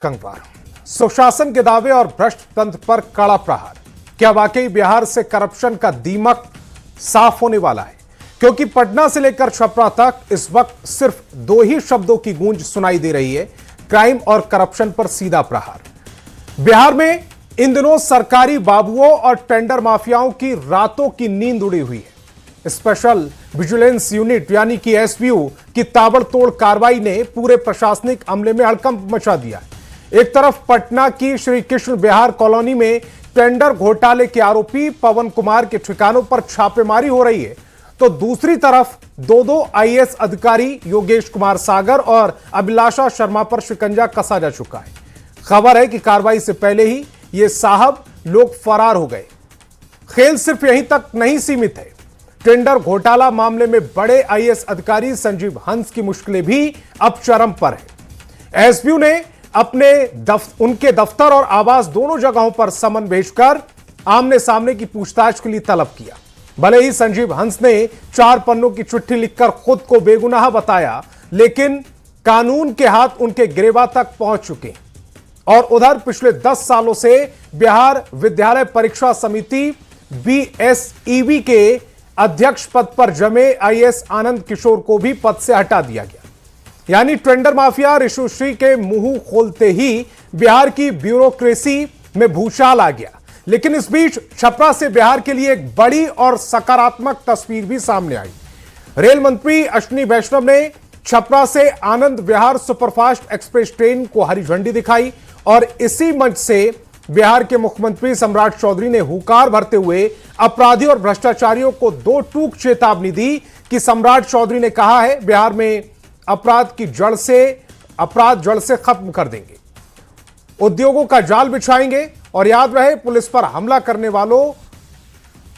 कंगवार, सुशासन के दावे और भ्रष्ट तंत्र पर कड़ा प्रहार। क्या वाकई बिहार से करप्शन का दीमक साफ होने वाला है? क्योंकि पटना से लेकर छपरा तक इस वक्त सिर्फ दो ही शब्दों की गूंज सुनाई दे रही है, क्राइम और करप्शन पर सीधा प्रहार। बिहार में इन दिनों सरकारी बाबुओं और टेंडर माफियाओं की रातों की नींद उड़ी हुई है। स्पेशल विजिलेंस यूनिट यानी कि एसवीयू की ताबड़तोड़ कार्रवाई ने पूरे प्रशासनिक अमले में हड़कंप मचा दिया है। एक तरफ पटना की श्री कृष्ण विहार कॉलोनी में टेंडर घोटाले के आरोपी पवन कुमार के ठिकानों पर छापेमारी हो रही है, तो दूसरी तरफ दो आईएएस अधिकारी योगेश कुमार सागर और अभिलाषा शर्मा पर शिकंजा कसा जा चुका है। खबर है कि कार्रवाई से पहले ही ये साहब लोग फरार हो गए। खेल सिर्फ यहीं तक नहीं सीमित है। टेंडर घोटाला मामले में बड़े आईएएस अधिकारी संजीव हंस की मुश्किलें भी अब चरम पर है। एसपीयू ने उनके दफ्तर और आवास दोनों जगहों पर समन भेजकर आमने सामने की पूछताछ के लिए तलब किया। भले ही संजीव हंस ने 4 पन्नों की चिट्ठी लिखकर खुद को बेगुनाह बताया, लेकिन कानून के हाथ उनके गिरेबान तक पहुंच चुके। और उधर पिछले 10 सालों से बिहार विद्यालय परीक्षा समिति बीएसईबी के अध्यक्ष पद पर जमे आईएएस आनंद किशोर को भी पद से हटा दिया गया। यानी टेंडर माफिया ऋषुश्री के मुंह खोलते ही बिहार की ब्यूरोक्रेसी में भूचाल आ गया। लेकिन इस बीच छपरा से बिहार के लिए एक बड़ी और सकारात्मक तस्वीर भी सामने आई। रेल मंत्री अश्विनी वैष्णव ने छपरा से Anand Vihar superfast express train को हरी झंडी दिखाई और इसी मंच से बिहार के मुख्यमंत्री सम्राट चौधरी ने हुंकार भरते हुए अपराधी और भ्रष्टाचारियों को 2 टूक चेतावनी दी कि सम्राट चौधरी ने कहा है बिहार में अपराध जड़ से खत्म कर देंगे, उद्योगों का जाल बिछाएंगे और याद रहे पुलिस पर हमला करने वालों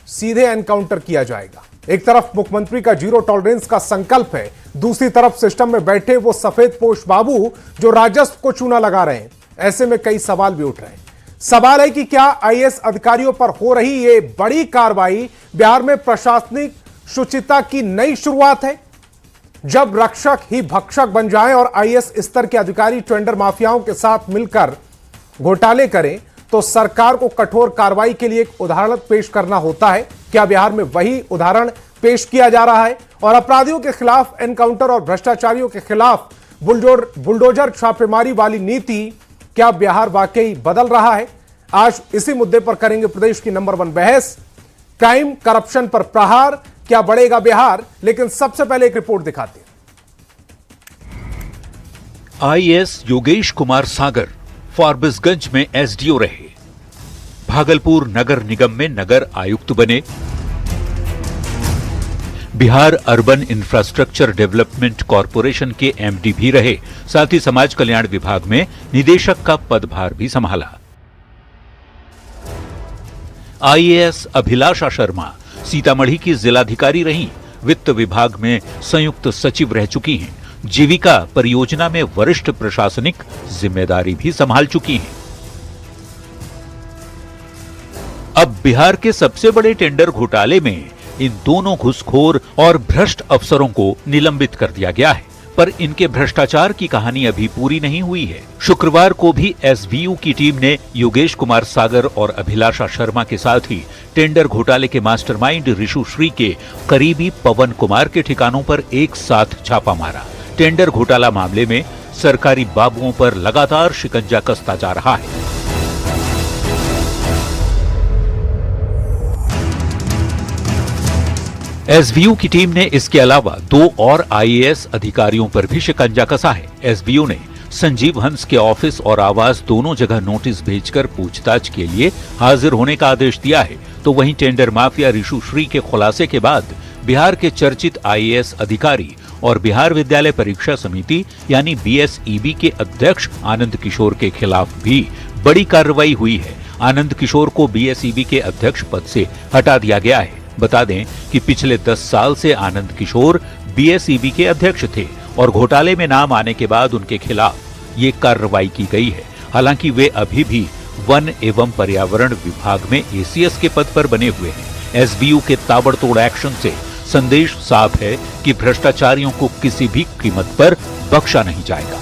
सीधे एनकाउंटर किया जाएगा। एक तरफ मुख्यमंत्री का जीरो टॉलरेंस का संकल्प है, दूसरी तरफ सिस्टम में बैठे वो सफेद पोश बाबू जो राजस्व को चूना लगा रहे हैं। ऐसे में कई सवाल भी उठ रहे हैं। सवाल है कि क्या आईएएस अधिकारियों पर हो रही ये बड़ी कार्रवाई बिहार में प्रशासनिक शुचिता की नई शुरुआत है? जब रक्षक ही भक्षक बन जाएं और आईएएस स्तर के अधिकारी टेंडर माफियाओं के साथ मिलकर घोटाले करें, तो सरकार को कठोर कार्रवाई के लिए एक उदाहरण पेश करना होता है। क्या बिहार में वही उदाहरण पेश किया जा रहा है? और अपराधियों के खिलाफ एनकाउंटर और भ्रष्टाचारियों के खिलाफ बुलडोजर छापेमारी वाली नीति क्या बिहार वाकई बदल रहा है? आज इसी मुद्दे पर करेंगे प्रदेश की नंबर 1 बहस, क्राइम करप्शन पर प्रहार, क्या बढ़ेगा बिहार? लेकिन सबसे पहले एक रिपोर्ट दिखाते हैं। आईएएस योगेश कुमार सागर फारबिसगंज में एसडीओ रहे, भागलपुर नगर निगम में नगर आयुक्त बने, Bihar urban infrastructure development corporation के एमडी भी रहे, साथ ही समाज कल्याण विभाग में निदेशक का पदभार भी संभाला। आईएएस अभिलाषा शर्मा सीतामढ़ी की जिलाधिकारी रहीं, वित्त विभाग में संयुक्त सचिव रह चुकी हैं, जीविका परियोजना में वरिष्ठ प्रशासनिक जिम्मेदारी भी संभाल चुकी हैं। अब बिहार के सबसे बड़े टेंडर घोटाले में इन दोनों घुसखोर और भ्रष्ट अफसरों को निलंबित कर दिया गया है, पर इनके भ्रष्टाचार की कहानी अभी पूरी नहीं हुई है। शुक्रवार को भी एसवीयू की टीम ने योगेश कुमार सागर और अभिलाषा शर्मा के साथ ही टेंडर घोटाले के मास्टरमाइंड ऋषुश्री के करीबी पवन कुमार के ठिकानों पर एक साथ छापा मारा। टेंडर घोटाला मामले में सरकारी बाबुओं पर लगातार शिकंजा कसता जा रहा है। एसवीयू की टीम ने इसके अलावा 2 और आईएएस अधिकारियों पर भी शिकंजा कसा है। एसवीयू ने संजीव हंस के ऑफिस और आवास दोनों जगह नोटिस भेजकर पूछताछ के लिए हाजिर होने का आदेश दिया है। तो वहीं टेंडर माफिया ऋषुश्री के खुलासे के बाद बिहार के चर्चित आईएएस अधिकारी और बिहार विद्यालय परीक्षा समिति यानी बीएसईबी के अध्यक्ष आनंद किशोर के खिलाफ भी बड़ी कार्रवाई हुई है। आनंद किशोर को बीएसईबी के अध्यक्ष पद से हटा दिया गया है। बता दें कि पिछले 10 साल से आनंद किशोर बीएसईबी के अध्यक्ष थे और घोटाले में नाम आने के बाद उनके खिलाफ ये कार्रवाई की गई है। हालांकि वे अभी भी वन एवं पर्यावरण विभाग में एसीएस के पद पर बने हुए हैं। एसबीयू के ताबड़तोड़ एक्शन से संदेश साफ है कि भ्रष्टाचारियों को किसी भी कीमत पर बख्शा नहीं जाएगा।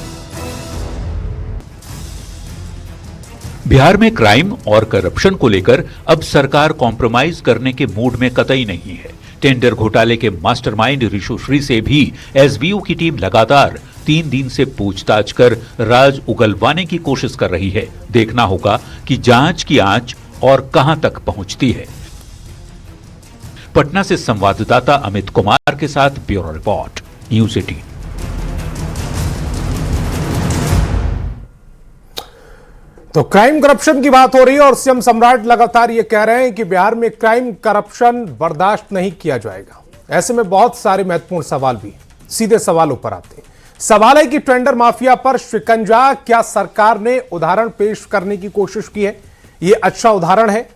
बिहार में क्राइम और करप्शन को लेकर अब सरकार कॉम्प्रोमाइज करने के मूड में कतई नहीं है। टेंडर घोटाले के मास्टरमाइंड ऋषुश्री से भी एसबीयू की टीम लगातार 3 दिन से पूछताछ कर राज उगलवाने की कोशिश कर रही है। देखना होगा कि जांच की आंच और कहां तक पहुंचती है। पटना से संवाददाता अमित कुमार के साथ ब्यूरो रिपोर्ट, न्यूज़ 18। तो क्राइम करप्शन की बात हो रही है और सीएम सम्राट लगातार ये कह रहे हैं कि बिहार में क्राइम करप्शन बर्दाश्त नहीं किया जाएगा। ऐसे में बहुत सारे महत्वपूर्ण सवाल भी हैं। सीधे सवालों पर आते हैं। सवाल है कि टेंडर माफिया पर शिकंजा क्या सरकार ने उदाहरण पेश करने की कोशिश की है? ये अच्छा उदाहरण है।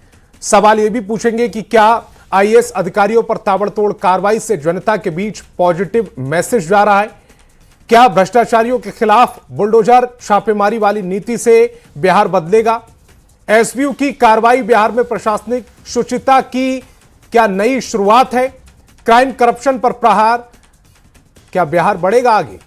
सवाल ये भी पूछेंगे कि क्या आईएएस अधिकारियों पर ताबड़तोड़ कार्रवाई से जनता के बीच पॉजिटिव मैसेज जा रहा है? क्या भ्रष्टाचारियों के खिलाफ बुलडोजर छापेमारी वाली नीति से बिहार बदलेगा? एसबीयू की कार्रवाई बिहार में प्रशासनिक शुचिता की क्या नई शुरुआत है? क्राइम करप्शन पर प्रहार, क्या बिहार बढ़ेगा आगे?